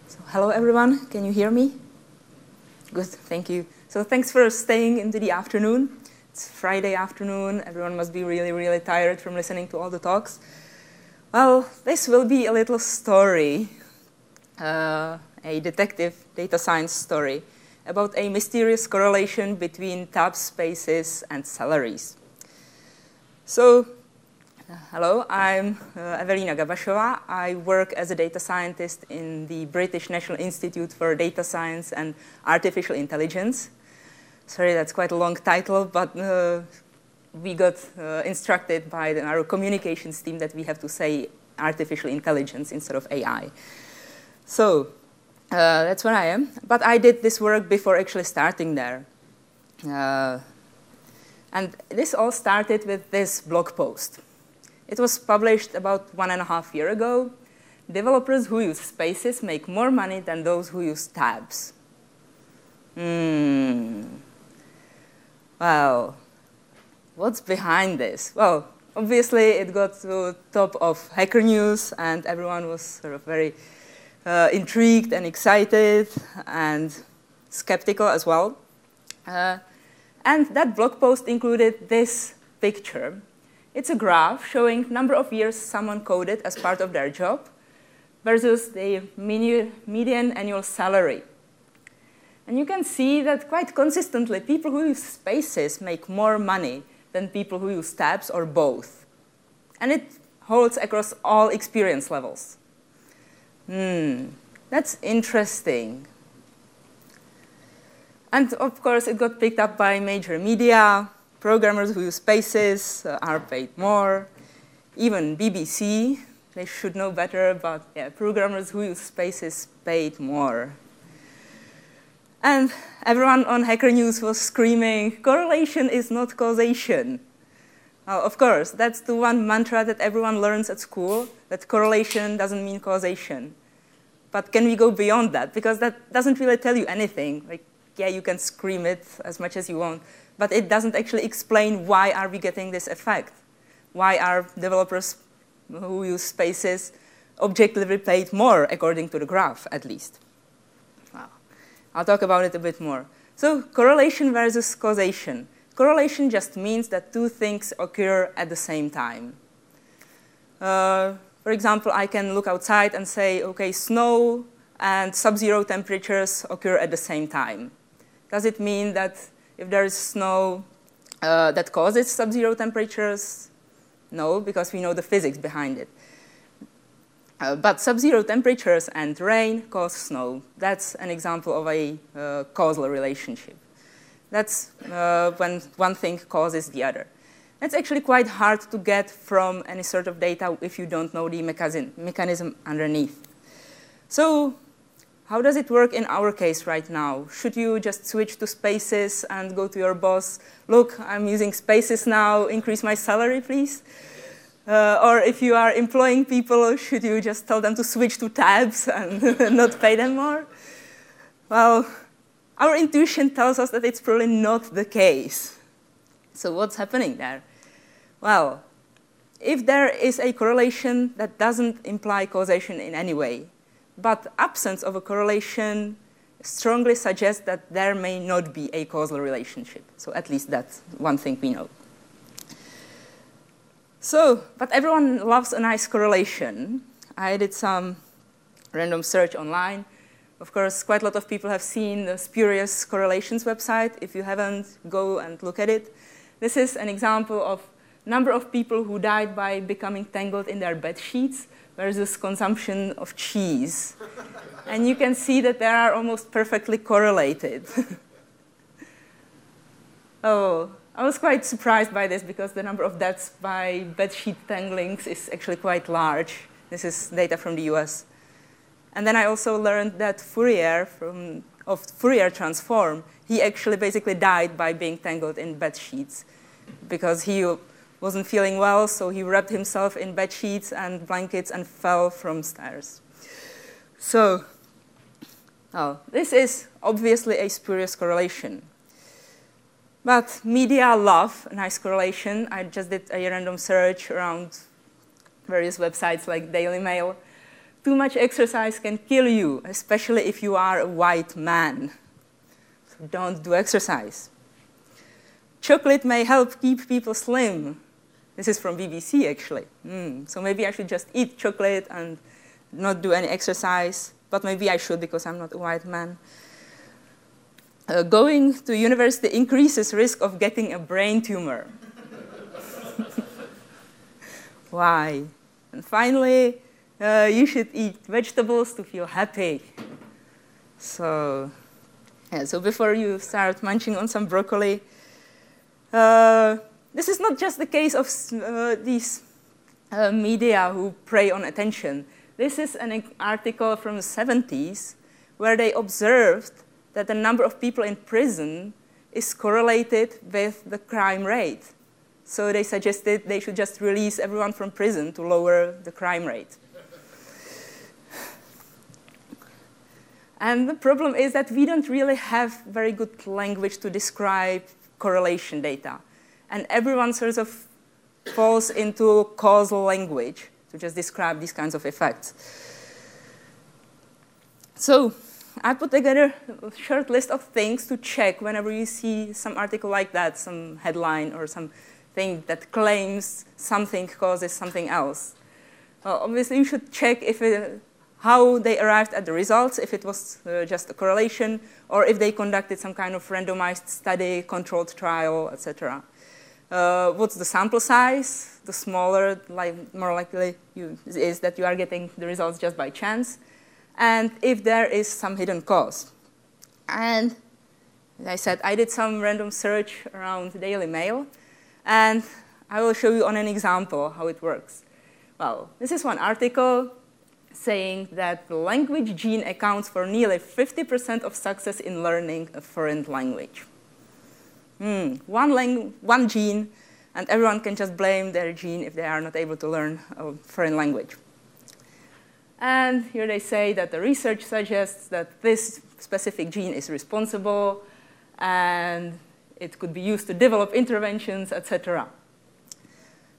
So, hello everyone, can you hear me? Good, thank you. So thanks for staying into the afternoon. It's Friday afternoon, everyone must be really, really tired from listening to all the talks. Well, this will be a little story, a detective data science story about a mysterious correlation between tab spaces and salaries. So, hello, I'm Evelina Gabasova. I work as a data scientist in the British National Institute for Data Science and Artificial Intelligence. Sorry, that's quite a long title, but we got instructed by our communications team that we have to say artificial intelligence instead of AI. So that's what I am. But I did this work before actually starting there. And this all started with this blog post. It was published about 1.5 years ago. Developers who use spaces make more money than those who use tabs. Well, what's behind this? Well, obviously it got to the top of Hacker News, and everyone was sort of very intrigued and excited and skeptical as well. And that blog post included this picture. It's a graph showing number of years someone coded as part of their job versus the median annual salary. And you can see that quite consistently, people who use spaces make more money than people who use tabs or both. And it holds across all experience levels. That's interesting. And of course, it got picked up by major media. Programmers who use spaces are paid more. Even BBC, they should know better, but yeah, programmers who use spaces paid more. And everyone on Hacker News was screaming, correlation is not causation. Well, of course, that's the one mantra that everyone learns at school, that correlation doesn't mean causation. But can we go beyond that? Because that doesn't really tell you anything. Like, yeah, you can scream it as much as you want, but it doesn't actually explain why are we getting this effect. Why are developers who use spaces objectively paid more, according to the graph, at least? Well, I'll talk about it a bit more. So correlation versus causation. Correlation just means that two things occur at the same time. For example, I can look outside and say, okay, snow and sub-zero temperatures occur at the same time. Does it mean that if there is snow that causes sub-zero temperatures? No, because we know the physics behind it. But sub-zero temperatures and rain cause snow. That's an example of a causal relationship. That's when one thing causes the other. That's actually quite hard to get from any sort of data if you don't know the mechanism underneath. So how does it work in our case right now? Should you just switch to spaces and go to your boss, look, I'm using spaces now, increase my salary, please? Or if you are employing people, should you just tell them to switch to tabs and not pay them more? Well, our intuition tells us that it's probably not the case. So what's happening there? Well, if there is a correlation that doesn't imply causation in any way, but absence of a correlation strongly suggests that there may not be a causal relationship. So at least that's one thing we know. So, but everyone loves a nice correlation. I did some random search online. Of course, quite a lot of people have seen the Spurious Correlations website. If you haven't, go and look at it. This is an example of number of people who died by becoming tangled in their bed sheets versus consumption of cheese. And you can see that they are almost perfectly correlated. Oh, I was quite surprised by this because the number of deaths by bedsheet tanglings is actually quite large. This is data from the US. And then I also learned that Fourier of Fourier transform, he actually basically died by being tangled in bed sheets because he wasn't feeling well, so he wrapped himself in bed sheets and blankets and fell from stairs. So, this is obviously a spurious correlation. But media love a nice correlation. I just did a random search around various websites like Daily Mail too much exercise can kill you, especially if you are a white man. So don't do exercise. Chocolate may help keep people slim. This is from BBC, actually. So maybe I should just eat chocolate and not do any exercise. But maybe I should because I'm not a white man. Going to university increases risk of getting a brain tumor. Why? And finally, you should eat vegetables to feel happy. So before you start munching on some broccoli, this is not just the case of these media who prey on attention. This is an article from the 70s where they observed that the number of people in prison is correlated with the crime rate. So they suggested they should just release everyone from prison to lower the crime rate. And the problem is that we don't really have very good language to describe correlation data. And everyone sort of falls into causal language to just describe these kinds of effects. So I put together a short list of things to check whenever you see some article like that, some headline or something that claims something causes something else. Obviously, you should check how they arrived at the results, if it was just a correlation, or if they conducted some kind of randomized study, controlled trial, etc. What's the sample size? The smaller, more likely is that you are getting the results just by chance. And if there is some hidden cause. And as I said, I did some random search around the Daily Mail. And I will show you on an example how it works. Well, this is one article saying that the language gene accounts for nearly 50% of success in learning a foreign language. One gene, and everyone can just blame their gene if they are not able to learn a foreign language. And here they say that the research suggests that this specific gene is responsible, and it could be used to develop interventions, etc.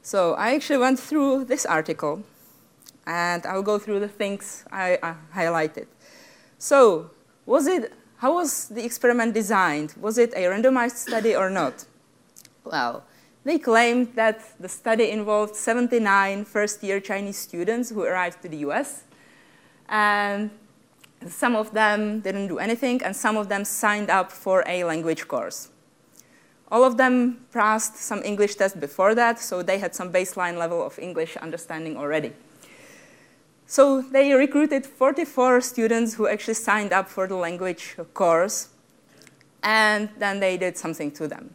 So I actually went through this article, and I'll go through the things I highlighted. So how was the experiment designed? Was it a randomized study or not? Well, they claimed that the study involved 79 first-year Chinese students who arrived to the US. And some of them didn't do anything, and some of them signed up for a language course. All of them passed some English test before that, so they had some baseline level of English understanding already. So they recruited 44 students who actually signed up for the language course, and then they did something to them.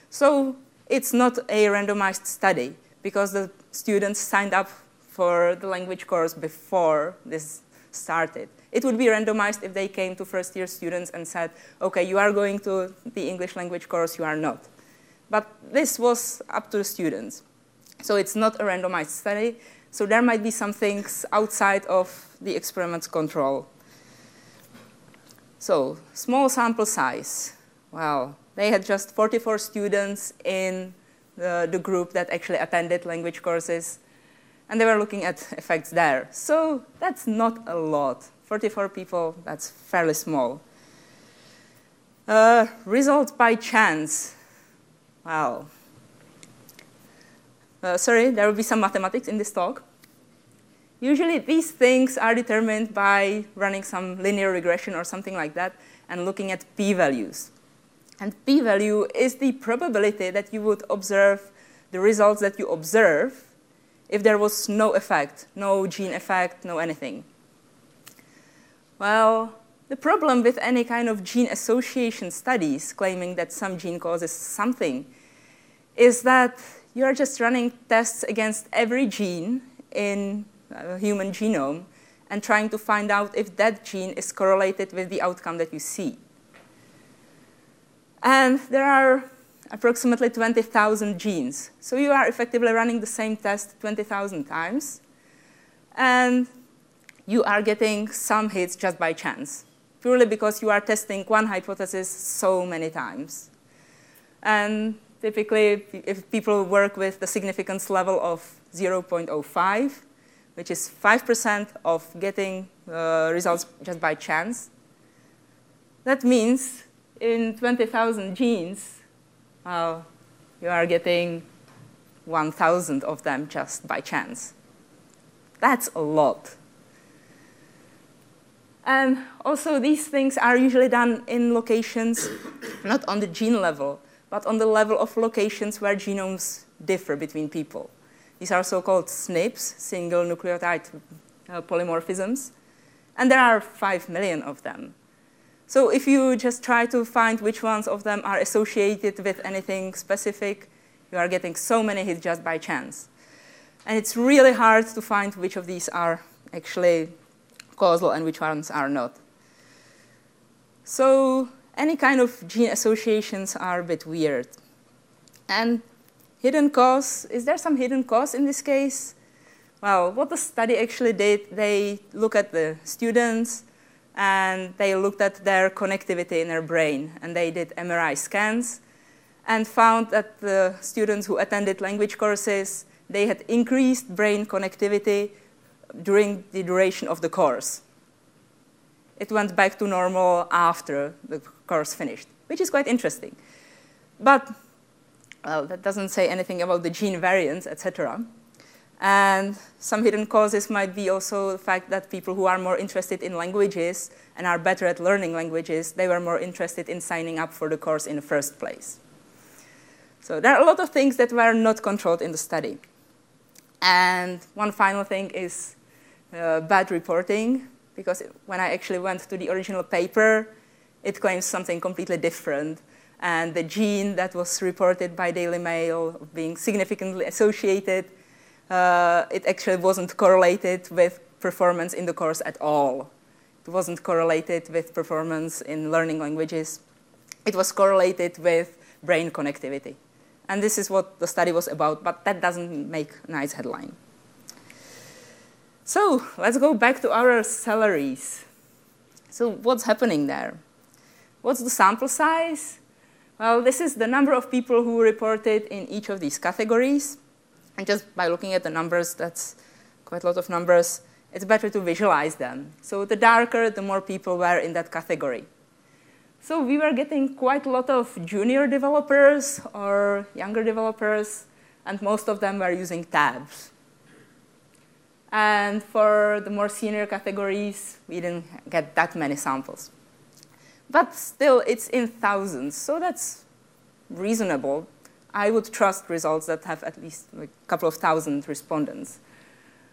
So it's not a randomized study, because the students signed up for the language course before this started. It would be randomized if they came to first-year students and said, OK, you are going to the English language course, you are not. But this was up to the students. So it's not a randomized study. So there might be some things outside of the experiment's control. So small sample size. Well, they had just 44 students in the group that actually attended language courses. And they were looking at effects there. So that's not a lot. 44 people, that's fairly small. Results by chance. Wow. Sorry, there will be some mathematics in this talk. Usually these things are determined by running some linear regression or something like that and looking at p-values. And p-value is the probability that you would observe the results that you observe if there was no effect, no gene effect, no anything. Well, the problem with any kind of gene association studies claiming that some gene causes something is that you are just running tests against every gene in a human genome and trying to find out if that gene is correlated with the outcome that you see. And there are approximately 20,000 genes. So you are effectively running the same test 20,000 times. And you are getting some hits just by chance, purely because you are testing one hypothesis so many times. And typically, if people work with the significance level of 0.05, which is 5% of getting results just by chance. That means in 20,000 genes, you are getting 1,000 of them just by chance. That's a lot. And also, these things are usually done in locations, not on the gene level, but on the level of locations where genomes differ between people. These are so-called SNPs, single nucleotide polymorphisms, and there are 5 million of them. So if you just try to find which ones of them are associated with anything specific, you are getting so many hits just by chance. And it's really hard to find which of these are actually causal and which ones are not. So any kind of gene associations are a bit weird. And hidden cause, is there some hidden cause in this case? Well, what the study actually did, they looked at the students and they looked at their connectivity in their brain. And they did MRI scans and found that the students who attended language courses, they had increased brain connectivity during the duration of the course. It went back to normal after the course finished, which is quite interesting. But, well, that doesn't say anything about the gene variants, etc. And some hidden causes might be also the fact that people who are more interested in languages and are better at learning languages, they were more interested in signing up for the course in the first place. So there are a lot of things that were not controlled in the study. And one final thing is bad reporting, because when I actually went to the original paper, it claims something completely different. And the gene that was reported by Daily Mail being significantly associated, it actually wasn't correlated with performance in the course at all. It wasn't correlated with performance in learning languages. It was correlated with brain connectivity. And this is what the study was about, but that doesn't make a nice headline. So let's go back to our salaries. So what's happening there? What's the sample size? Well, this is the number of people who reported in each of these categories. And just by looking at the numbers, that's quite a lot of numbers, it's better to visualize them. So the darker, the more people were in that category. So we were getting quite a lot of junior developers or younger developers, and most of them were using tabs. And for the more senior categories, we didn't get that many samples. But still, it's in thousands, so that's reasonable. I would trust results that have at least a couple of thousand respondents.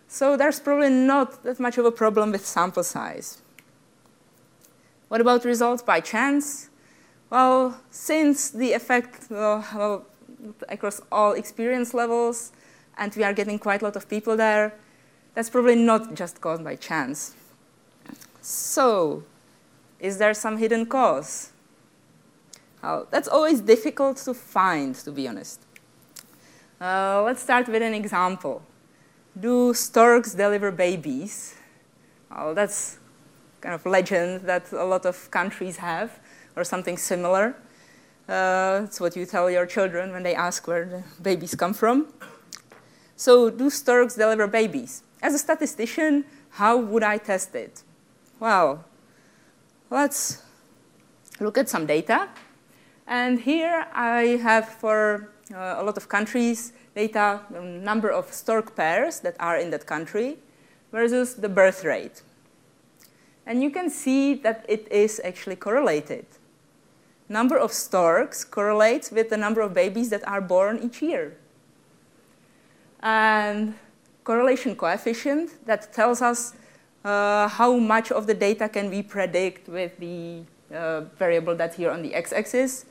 So there's probably not that much of a problem with sample size. What about results by chance? Well, since the effect across all experience levels, and we are getting quite a lot of people there, that's probably not just caused by chance. So, is there some hidden cause? Well, that's always difficult to find, to be honest. Let's start with an example. Do storks deliver babies? Well, that's kind of legend that a lot of countries have, or something similar. It's what you tell your children when they ask where the babies come from. So do storks deliver babies? As a statistician, how would I test it? Well, let's look at some data. And here I have, for a lot of countries, data, the number of stork pairs that are in that country versus the birth rate. And you can see that it is actually correlated. Number of storks correlates with the number of babies that are born each year. And correlation coefficient, that tells us how much of the data can we predict with the variable that's here on the x-axis,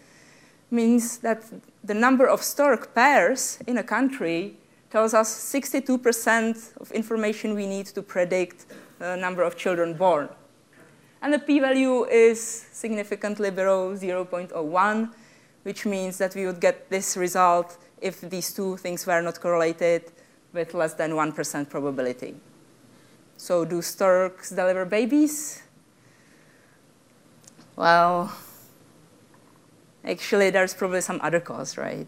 means that the number of stork pairs in a country tells us 62% of information we need to predict the number of children born. And the p-value is significantly below 0.01, which means that we would get this result if these two things were not correlated with less than 1% probability. So do storks deliver babies? Well, actually, there's probably some other cause, right?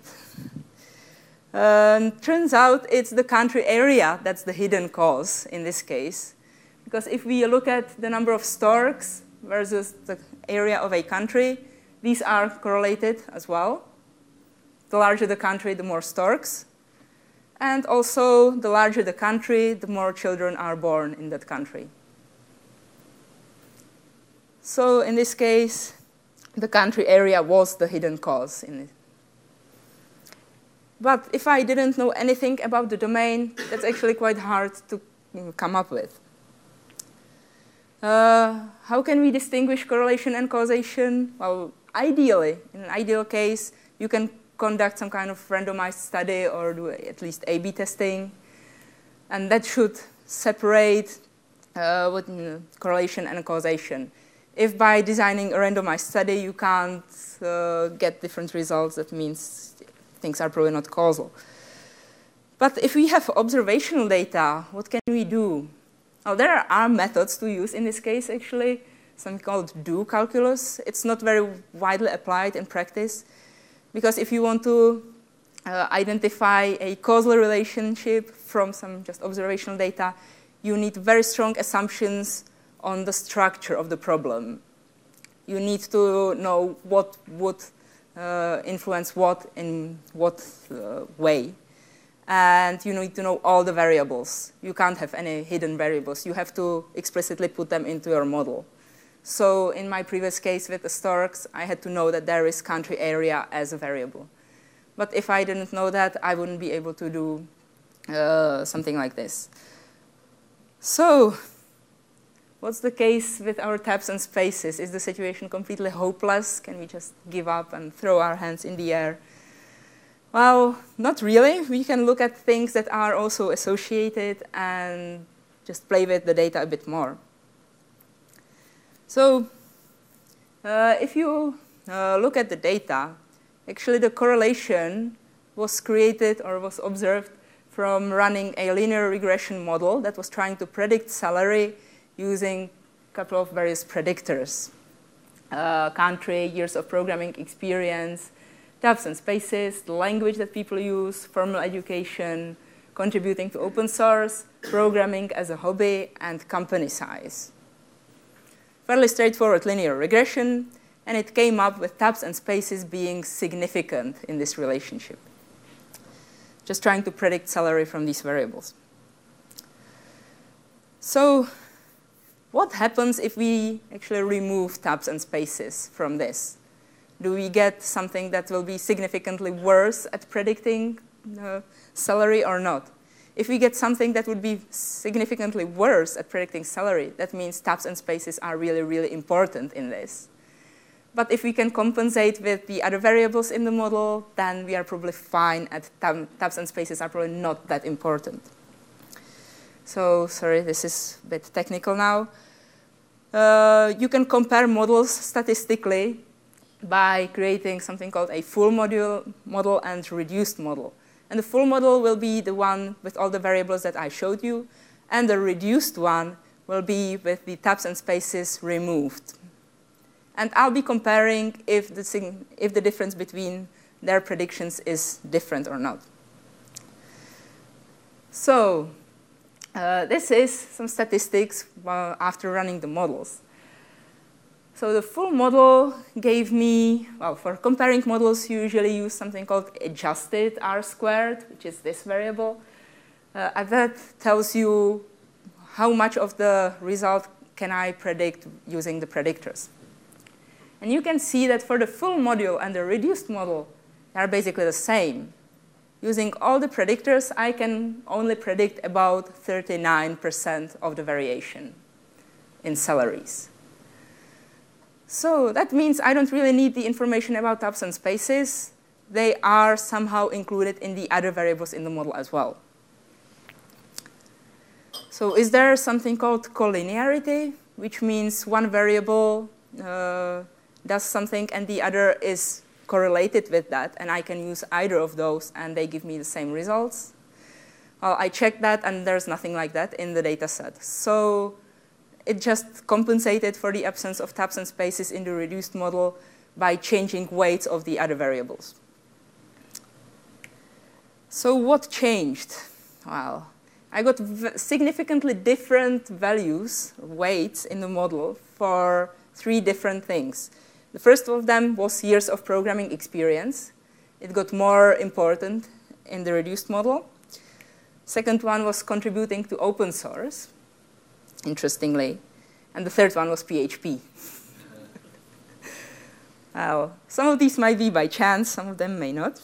Turns out it's the country area that's the hidden cause in this case. Because if we look at the number of storks versus the area of a country, these are correlated as well. The larger the country, the more storks. And also, the larger the country, the more children are born in that country. So in this case, the country area was the hidden cause in it. But if I didn't know anything about the domain, that's actually quite hard to come up with. How can we distinguish correlation and causation? Well, ideally, in an ideal case, you can conduct some kind of randomized study or do at least A/B testing. And that should separate correlation and causation. If by designing a randomized study you can't get different results, that means things are probably not causal. But if we have observational data, what can we do? Well, there are methods to use in this case, actually, something called do calculus. It's not very widely applied in practice, because if you want to identify a causal relationship from some just observational data, you need very strong assumptions on the structure of the problem. You need to know what would influence what in what way. And you need to know all the variables. You can't have any hidden variables. You have to explicitly put them into your model. So in my previous case with the storks, I had to know that there is country area as a variable. But if I didn't know that, I wouldn't be able to do something like this. So what's the case with our tabs and spaces? Is the situation completely hopeless? Can we just give up and throw our hands in the air? Well, not really. We can look at things that are also associated and just play with the data a bit more. So if you look at the data, actually the correlation was created or was observed from running a linear regression model that was trying to predict salary using a couple of various predictors. Country, years of programming experience, tabs and spaces, the language that people use, formal education, contributing to open source, programming as a hobby, and company size. Fairly straightforward linear regression, and it came up with tabs and spaces being significant in this relationship. Just trying to predict salary from these variables. So what happens if we actually remove tabs and spaces from this? Do we get something that will be significantly worse at predicting salary or not? If we get something that would be significantly worse at predicting salary, that means tabs and spaces are really, really important in this. But if we can compensate with the other variables in the model, then we are probably fine at tabs and spaces are probably not that important. So, sorry, this is a bit technical now. You can compare models statistically by creating something called a full model and reduced model. And the full model will be the one with all the variables that I showed you, and the reduced one will be with the tabs and spaces removed. And I'll be comparing if the difference between their predictions is different or not. So this is some statistics after running the models. So the full model gave me, well, for comparing models, you usually use something called adjusted R-squared, which is this variable. And that tells you how much of the result can I predict using the predictors. And you can see that for the full model and the reduced model, they are basically the same. Using all the predictors, I can only predict about 39% of the variation in salaries. So that means I don't really need the information about tabs and spaces. They are somehow included in the other variables in the model as well. So is there something called collinearity, which means one variable does something and the other is correlated with that, and I can use either of those and they give me the same results? Well, I checked that and there's nothing like that in the data set. So it just compensated for the absence of tabs and spaces in the reduced model by changing weights of the other variables. So what changed? Well, I got significantly different values, weights in the model for 3 different things. The first of them was years of programming experience. It got more important in the reduced model. Second one was contributing to open source, interestingly. And the third one was PHP. Some of these might be by chance, some of them may not.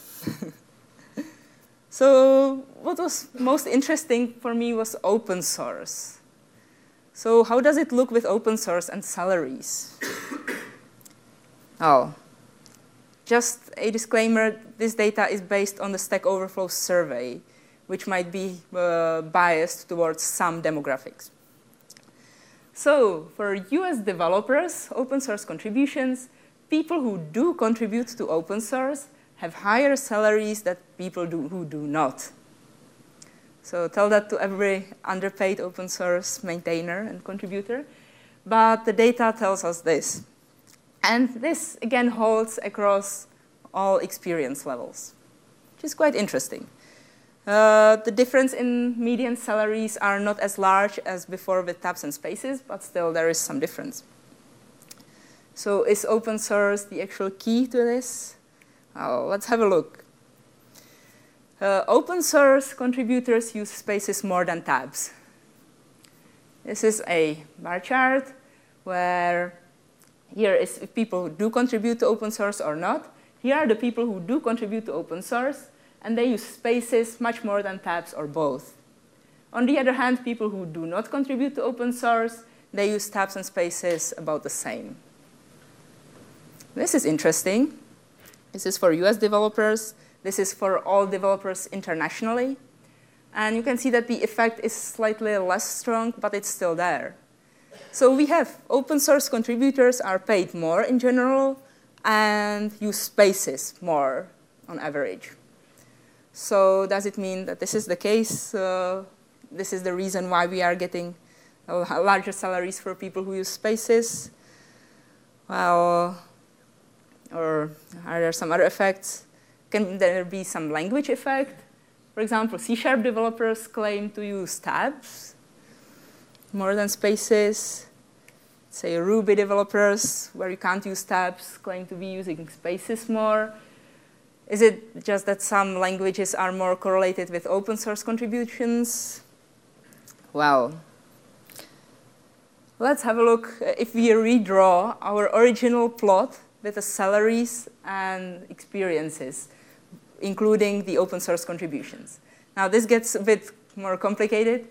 So what was most interesting for me was open source. So how does it look with open source and salaries? Just a disclaimer, this data is based on the StackOverflow survey, which might be biased towards some demographics. So for US developers, open source contributions, people who do contribute to open source have higher salaries than people who do not. So tell that to every underpaid open source maintainer and contributor. But the data tells us this. And this, again, holds across all experience levels, which is quite interesting. The difference in median salaries are not as large as before with tabs and spaces, but still there is some difference. So is open source the actual key to this? Let's have a look. Open source contributors use spaces more than tabs. This is a bar chart where here is if people do contribute to open source or not. Here are the people who do contribute to open source, and they use spaces much more than tabs or both. On the other hand, people who do not contribute to open source, they use tabs and spaces about the same. This is interesting. This is for US developers. This is for all developers internationally. And you can see that the effect is slightly less strong, but it's still there. So we have open source contributors are paid more in general and use spaces more on average. So does it mean that this is the case? This is the reason why we are getting larger salaries for people who use spaces? Well, or are there some other effects? Can there be some language effect? For example, C# developers claim to use tabs more than spaces. Say Ruby developers, where you can't use tabs, claim to be using spaces more. Is it just that some languages are more correlated with open source contributions? Well, let's have a look if we redraw our original plot with the salaries and experiences, including the open source contributions. Now this gets a bit more complicated.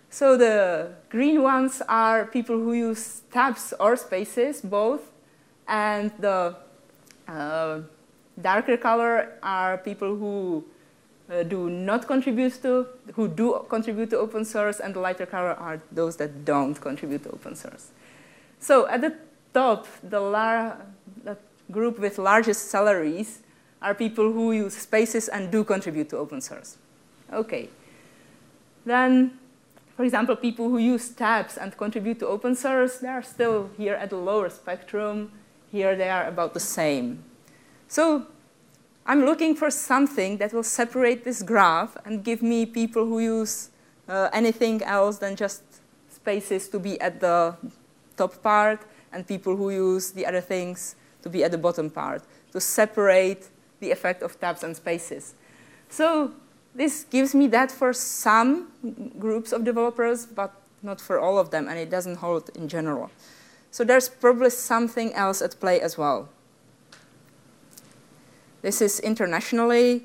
So the green ones are people who use tabs or spaces, both, and the darker color are people who do contribute to open source, and the lighter color are those that don't contribute to open source. So at the top, the group with largest salaries are people who use spaces and do contribute to open source. Okay. Then, for example, people who use tabs and contribute to open source, they are still here at the lower spectrum. Here they are about the same. So I'm looking for something that will separate this graph and give me people who use anything else than just spaces to be at the top part, and people who use the other things to be at the bottom part, to separate the effect of tabs and spaces. So this gives me that for some groups of developers, but not for all of them, and it doesn't hold in general. So there's probably something else at play as well. This is internationally,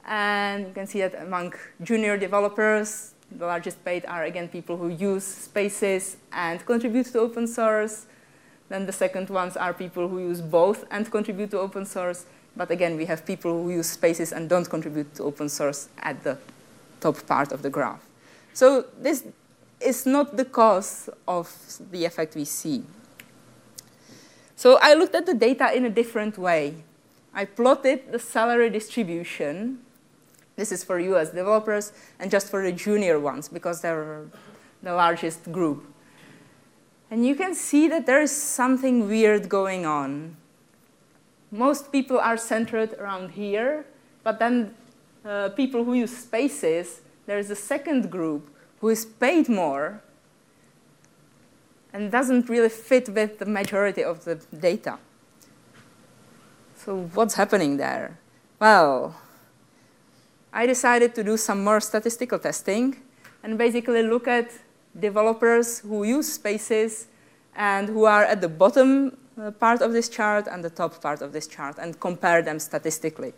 and you can see that among junior developers, the largest paid are, again, people who use spaces and contribute to open source. Then the second ones are people who use both and contribute to open source. But again, we have people who use spaces and don't contribute to open source at the top part of the graph. So this is not the cause of the effect we see. So I looked at the data in a different way. I plotted the salary distribution. This is for US developers and just for the junior ones, because they're the largest group. And you can see that there is something weird going on. Most people are centered around here, but then people who use spaces, there is a second group who is paid more and doesn't really fit with the majority of the data. So what's happening there? Well, I decided to do some more statistical testing and basically look at developers who use spaces and who are at the bottom part of this chart and the top part of this chart and compare them statistically.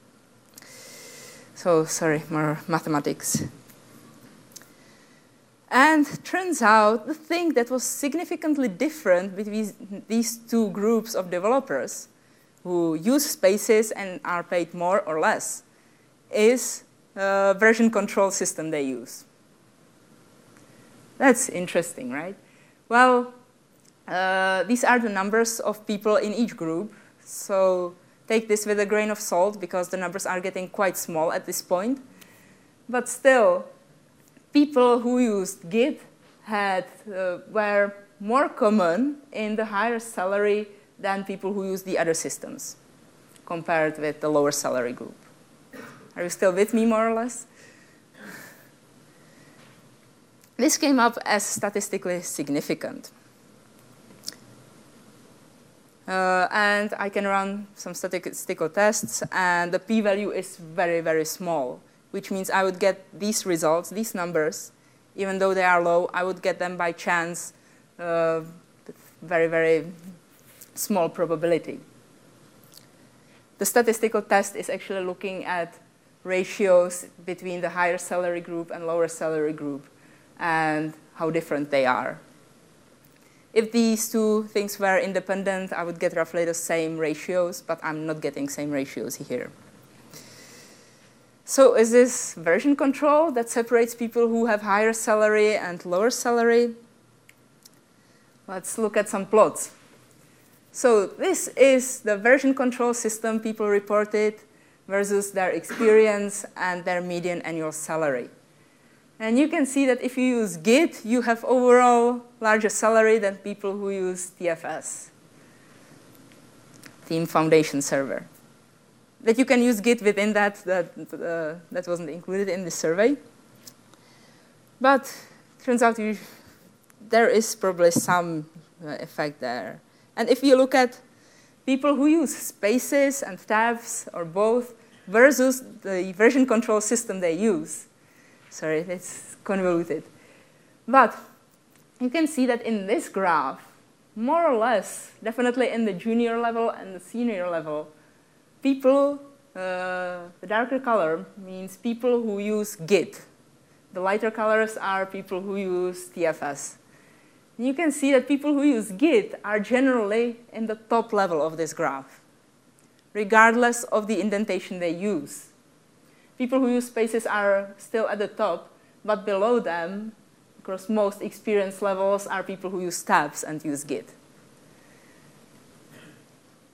So, sorry, more mathematics. And turns out the thing that was significantly different between these two groups of developers who use spaces and are paid more or less is a version control system they use. That's interesting, right? Well, these are the numbers of people in each group. So take this with a grain of salt because the numbers are getting quite small at this point. But still, people who used Git were more common in the higher salary than people who use the other systems, compared with the lower salary group. Are you still with me, more or less? This came up as statistically significant. And I can run some statistical tests, and the p-value is very, very small, which means I would get these results, these numbers, even though they are low, I would get them by chance, very, very small probability. The statistical test is actually looking at ratios between the higher salary group and lower salary group and how different they are. If these two things were independent, I would get roughly the same ratios, but I'm not getting same ratios here. So is this version control that separates people who have higher salary and lower salary? Let's look at some plots. So this is the version control system people reported versus their experience and their median annual salary. And you can see that if you use Git, you have overall larger salary than people who use TFS, Team Foundation Server. That you can use Git within that wasn't included in the survey. But it turns out there is probably some effect there. And if you look at people who use spaces and tabs or both versus the version control system they use, sorry, it's convoluted. But you can see that in this graph, more or less, definitely in the junior level and the senior level, people, the darker color means people who use Git. The lighter colors are people who use TFS. And you can see that people who use Git are generally in the top level of this graph, regardless of the indentation they use. People who use spaces are still at the top, but below them, across most experience levels, are people who use tabs and use Git.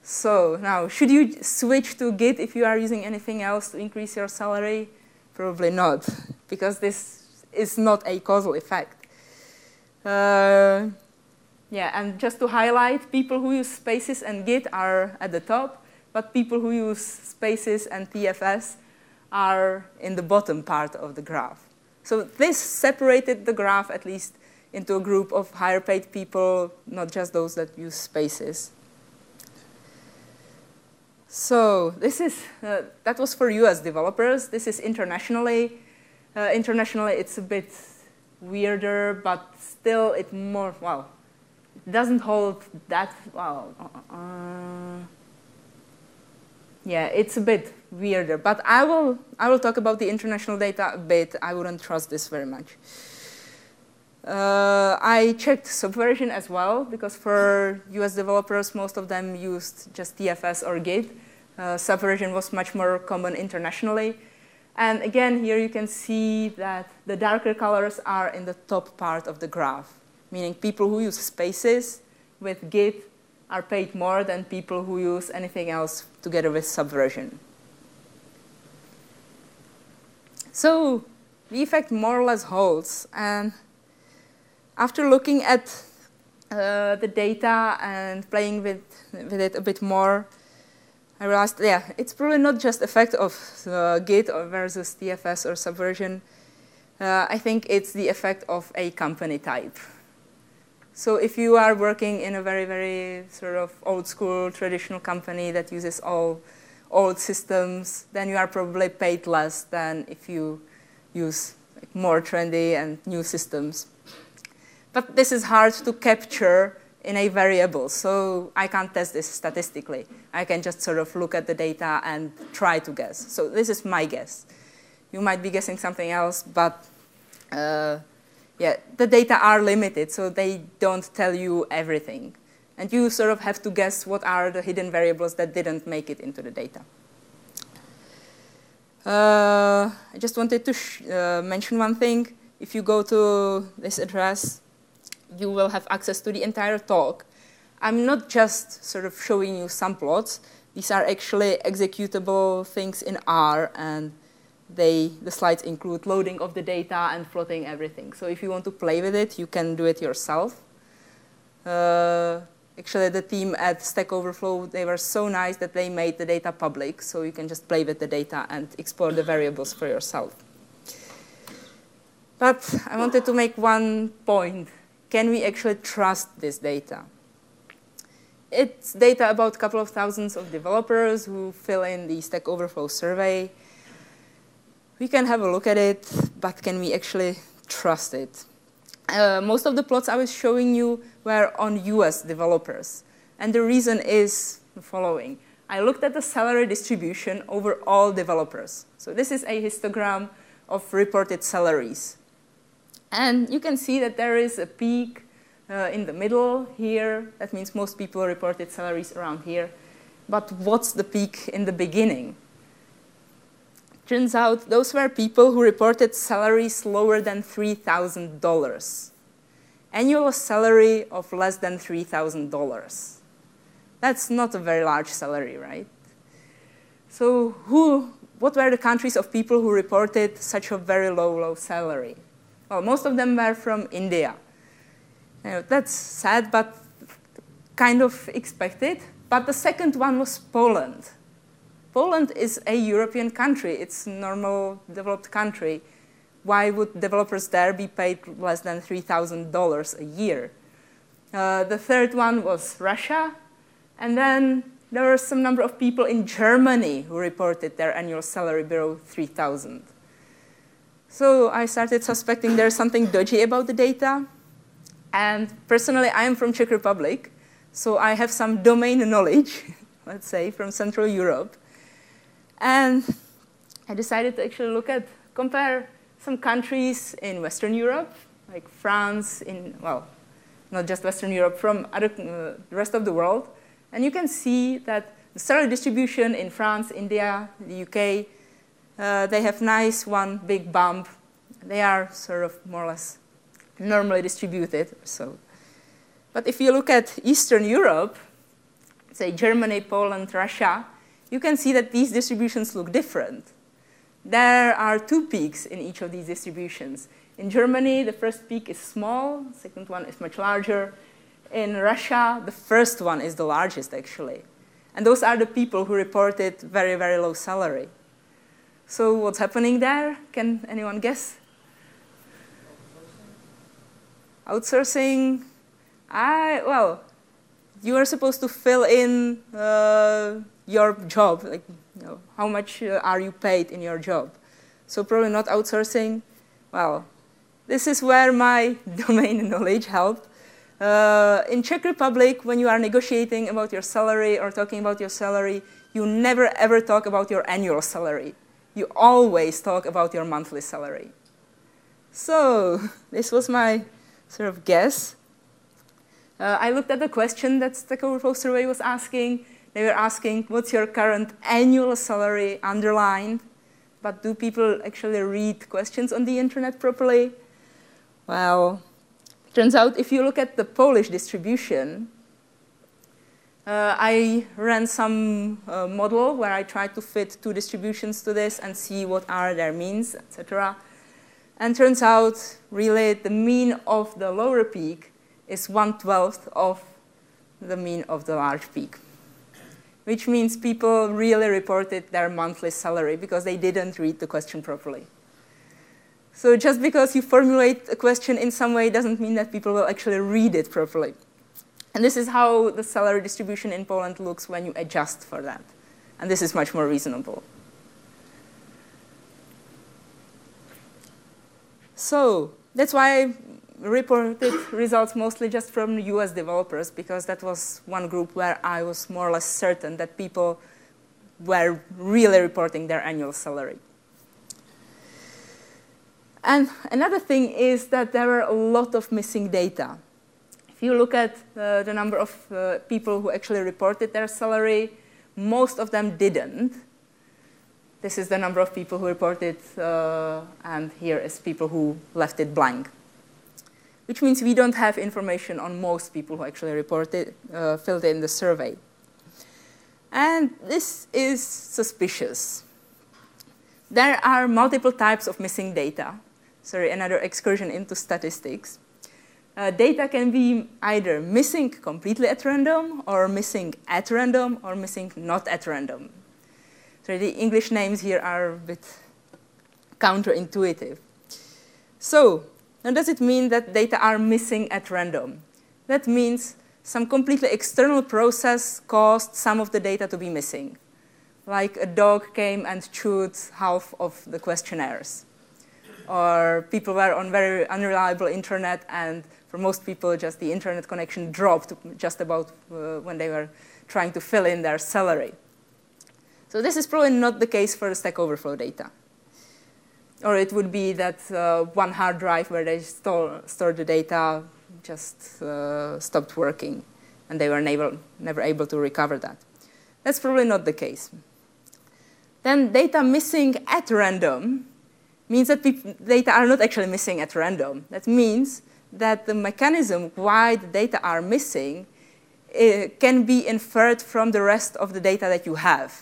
So now, should you switch to Git if you are using anything else to increase your salary? Probably not, because this is not a causal effect. Yeah, and just to highlight, people who use spaces and Git are at the top, but people who use spaces and TFS are in the bottom part of the graph. So this separated the graph at least into a group of higher paid people, not just those that use spaces. So this is, that was for US developers. This is internationally. Internationally, it's a bit weirder, but still it more, well, it doesn't hold that, well, yeah, it's a bit weirder, but I will talk about the international data a bit. I wouldn't trust this very much. I checked Subversion as well, because for US developers, most of them used just TFS or Git. Subversion was much more common internationally. And again, here you can see that the darker colors are in the top part of the graph, meaning people who use spaces with Git are paid more than people who use anything else together with Subversion. So the effect more or less holds. And after looking at the data and playing with it a bit more, I realized, yeah, it's probably not just effect of Git or versus TFS or Subversion. I think it's the effect of a company type. So if you are working in a very, very sort of old school, traditional company that uses all old systems, then you are probably paid less than if you use like more trendy and new systems. But this is hard to capture in a variable, so I can't test this statistically. I can just sort of look at the data and try to guess. So this is my guess. You might be guessing something else, but yeah, the data are limited, so they don't tell you everything. And you sort of have to guess what are the hidden variables that didn't make it into the data. I just wanted to mention one thing. If you go to this address, you will have access to the entire talk. I'm not just sort of showing you some plots. These are actually executable things in R, and the slides include loading of the data and plotting everything. So if you want to play with it, you can do it yourself. Actually, the team at StackOverflow, they were so nice that they made the data public, so you can just play with the data and explore the variables for yourself. But I wanted to make one point. Can we actually trust this data? It's data about a couple of thousands of developers who fill in the StackOverflow survey. We can have a look at it, but can we actually trust it? Most of the plots I was showing you were on US developers. And the reason is the following. I looked at the salary distribution over all developers. So this is a histogram of reported salaries. And you can see that there is a peak in the middle here. That means most people reported salaries around here. But what's the peak in the beginning? Turns out those were people who reported salaries lower than $3,000. Annual salary of less than $3,000. That's not a very large salary, right? So what were the countries of people who reported such a very low salary? Well, most of them were from India. That's sad, but kind of expected. But the second one was Poland. Poland is a European country. It's a normal developed country. Why would developers there be paid less than $3,000 a year? The third one was Russia. And then there were some number of people in Germany who reported their annual salary below $3,000. So I started suspecting there's something dodgy about the data. And personally, I am from Czech Republic. So I have some domain knowledge, let's say, from Central Europe. And I decided to actually compare some countries in Western Europe, like France, well, not just Western Europe, from the rest of the world. And you can see that the salary distribution in France, India, the UK, they have nice one big bump. They are sort of more or less normally distributed. But if you look at Eastern Europe, say Germany, Poland, Russia, you can see that these distributions look different. There are two peaks in each of these distributions. In Germany, the first peak is small, the second one is much larger. In Russia, the first one is the largest, actually. And those are the people who reported very, very low salary. So what's happening there? Can anyone guess? Outsourcing? Well, you are supposed to fill in your job, like how much are you paid in your job. So probably not outsourcing. Well, this is where my domain knowledge helped. In Czech Republic, when you are negotiating about your salary or talking about your salary, you never ever talk about your annual salary. You always talk about your monthly salary. So this was my sort of guess. I looked at the question that StackOverflow survey was asking. They were asking, what's your current annual salary underlined? But do people actually read questions on the internet properly? Well, turns out if you look at the Polish distribution, I ran some model where I tried to fit two distributions to this and see what are their means, etc. And turns out, really, the mean of the lower peak is 1/12 of the mean of the large peak, which means people really reported their monthly salary because they didn't read the question properly. So just because you formulate a question in some way doesn't mean that people will actually read it properly. And this is how the salary distribution in Poland looks when you adjust for that. And this is much more reasonable. So that's why I reported results mostly just from US developers, because that was one group where I was more or less certain that people were really reporting their annual salary. And another thing is that there were a lot of missing data. If you look at the number of people who actually reported their salary, most of them didn't. This is the number of people who reported, and here is people who left it blank. Which means we don't have information on most people who actually reported, filled in the survey. And this is suspicious. There are multiple types of missing data. Sorry, another excursion into statistics. Data can be either missing completely at random, or missing at random, or missing not at random. So the English names here are a bit counterintuitive. So, now does it mean that data are missing at random? That means some completely external process caused some of the data to be missing. Like a dog came and chewed half of the questionnaires. Or people were on very unreliable internet, and for most people, just the internet connection dropped just about when they were trying to fill in their salary. So this is probably not the case for the StackOverflow data. Or it would be that one hard drive where they store the data just stopped working, and they were never able to recover that. That's probably not the case. Then data missing at random means that data are not actually missing at random. That means that the mechanism why the data are missing can be inferred from the rest of the data that you have.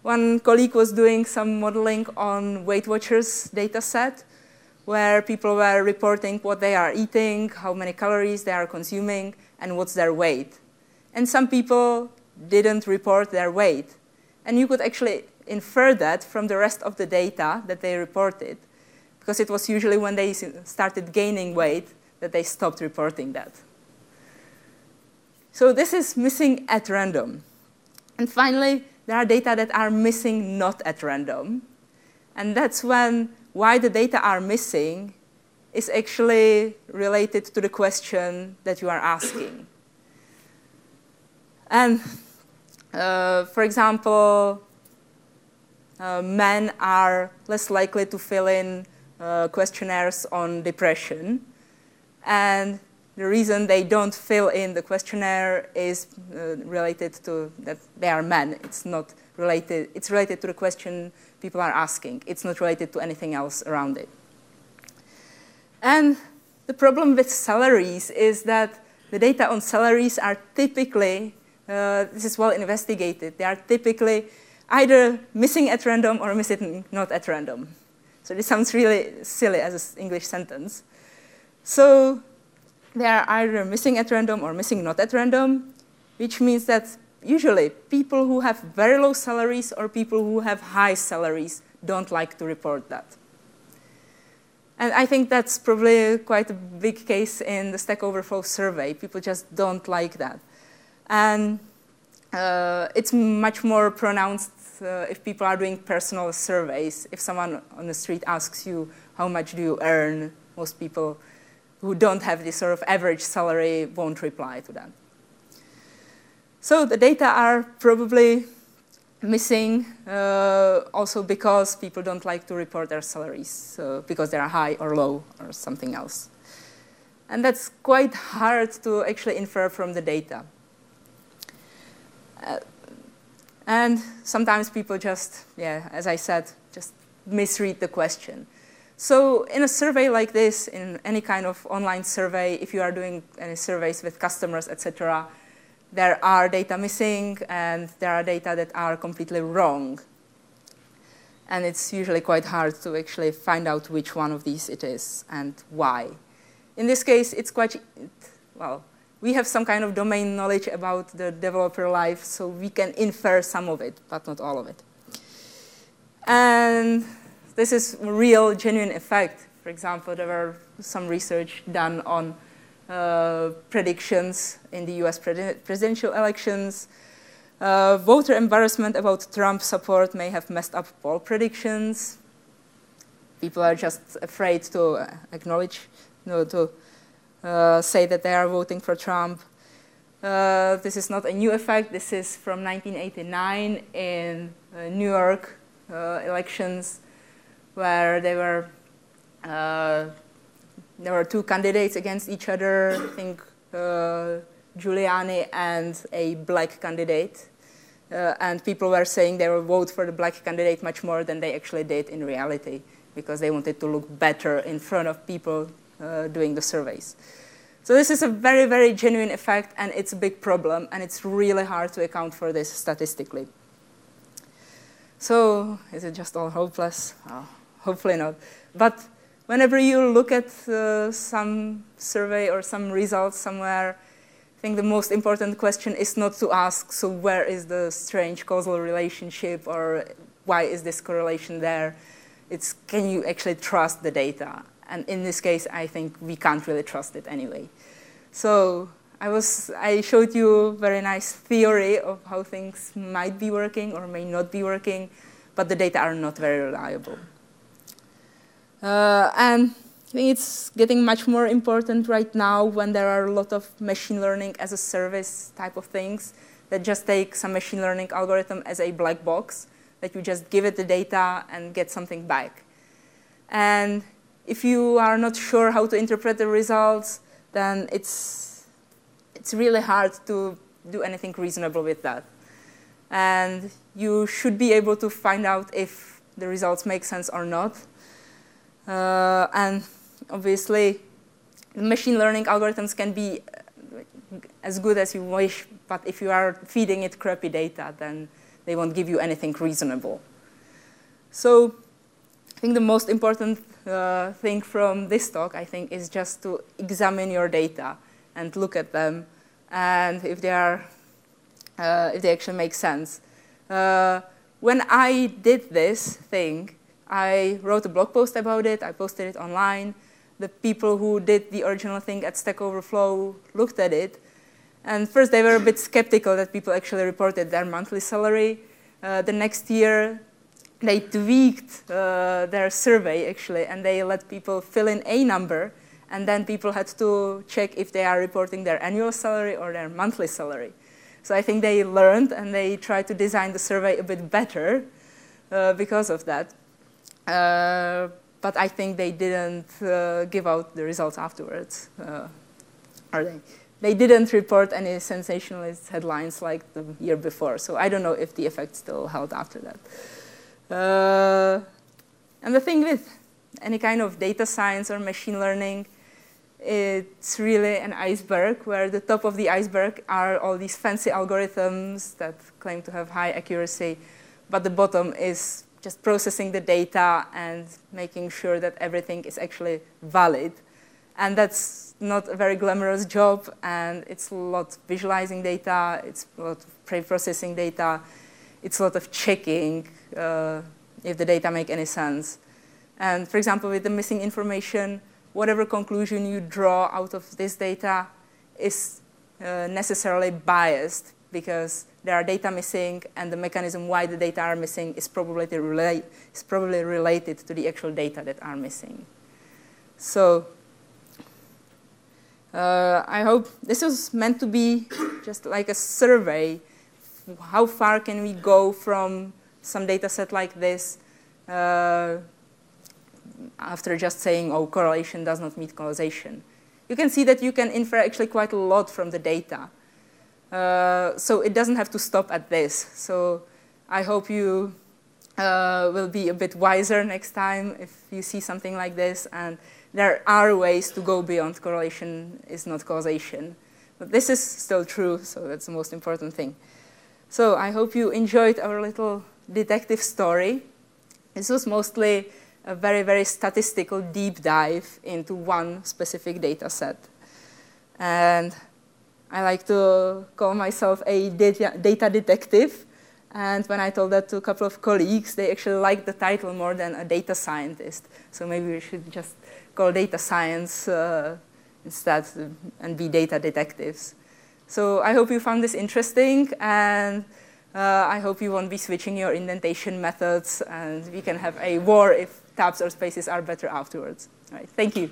One colleague was doing some modeling on Weight Watchers data set, where people were reporting what they are eating, how many calories they are consuming, and what's their weight. And some people didn't report their weight. And you could actually infer that from the rest of the data that they reported, because it was usually when they started gaining weight that they stopped reporting that. So this is missing at random. And finally, there are data that are missing not at random. And that's when why the data are missing is actually related to the question that you are asking. And for example, men are less likely to fill in questionnaires on depression. And the reason they don't fill in the questionnaire is related to that they are men. It's not related. It's related to the question people are asking. It's not related to anything else around it. And the problem with salaries is that the data on salaries are typically, this is well investigated, they are typically either missing at random or missing not at random. So this sounds really silly as an English sentence. So they are either missing at random or missing not at random, which means that usually people who have very low salaries or people who have high salaries don't like to report that. And I think that's probably quite a big case in the StackOverflow survey. People just don't like that. And it's much more pronounced if people are doing personal surveys. If someone on the street asks you, how much do you earn? Most people who don't have this sort of average salary won't reply to that. So the data are probably missing also because people don't like to report their salaries, because they are high or low or something else. And that's quite hard to actually infer from the data. And sometimes people just, as I said, just misread the question. So in a survey like this, in any kind of online survey, if you are doing any surveys with customers, etc., there are data missing and there are data that are completely wrong. And it's usually quite hard to actually find out which one of these it is and why. In this case, it's quite, well, we have some kind of domain knowledge about the developer life, so we can infer some of it, but not all of it. And this is a real, genuine effect. For example, there were some research done on predictions in the US presidential elections. Voter embarrassment about Trump support may have messed up poll predictions. People are just afraid to acknowledge, to say that they are voting for Trump. This is not a new effect. This is from 1989 in New York elections, where there were two candidates against each other. I think Giuliani and a black candidate. And people were saying they would vote for the black candidate much more than they actually did in reality, because they wanted to look better in front of people doing the surveys. So this is a very, very genuine effect, and it's a big problem, and it's really hard to account for this statistically. So is it just all hopeless? Oh, hopefully not. But whenever you look at some survey or some results somewhere, I think the most important question is not to ask, so where is the strange causal relationship, or why is this correlation there? It's, can you actually trust the data? And in this case, I think we can't really trust it anyway. So I showed you a very nice theory of how things might be working or may not be working, but the data are not very reliable. And I think it's getting much more important right now when there are a lot of machine learning as a service type of things that just take some machine learning algorithm as a black box, that you just give it the data and get something back. And if you are not sure how to interpret the results, then it's really hard to do anything reasonable with that. And you should be able to find out if the results make sense or not. And obviously, the machine learning algorithms can be as good as you wish, but if you are feeding it crappy data, then they won't give you anything reasonable. So I think the most important thing from this talk, I think, is just to examine your data and look at them, and if they actually make sense. When I did this thing, I wrote a blog post about it. I posted it online. The people who did the original thing at StackOverflow looked at it. And first, they were a bit skeptical that people actually reported their monthly salary. The next year, they tweaked their survey, actually, and they let people fill in a number. And then people had to check if they are reporting their annual salary or their monthly salary. So I think they learned, and they tried to design the survey a bit better because of that. But I think they didn't give out the results afterwards, or they didn't report any sensationalist headlines like the year before. So I don't know if the effect still held after that. And the thing with any kind of data science or machine learning, it's really an iceberg, where the top of the iceberg are all these fancy algorithms that claim to have high accuracy, but the bottom is just processing the data and making sure that everything is actually valid. And that's not a very glamorous job, and it's a lot of visualizing data, it's a lot of pre-processing data, it's a lot of checking if the data make any sense. And for example, with the missing information, whatever conclusion you draw out of this data is necessarily biased, because there are data missing, and the mechanism why the data are missing is probably related to the actual data that are missing. So I hope this was meant to be just like a survey. How far can we go from some data set like this after just saying, oh, correlation does not meet causation? You can see that you can infer actually quite a lot from the data. So it doesn't have to stop at this. So I hope you will be a bit wiser next time if you see something like this. And there are ways to go beyond correlation is not causation. But this is still true, so that's the most important thing. So I hope you enjoyed our little detective story. This was mostly a very, very statistical deep dive into one specific data set. And I like to call myself a data detective. And when I told that to a couple of colleagues, they actually liked the title more than a data scientist. So maybe we should just call data science instead and be data detectives. So I hope you found this interesting, and I hope you won't be switching your indentation methods, and we can have a war if tabs or spaces are better afterwards. All right, thank you.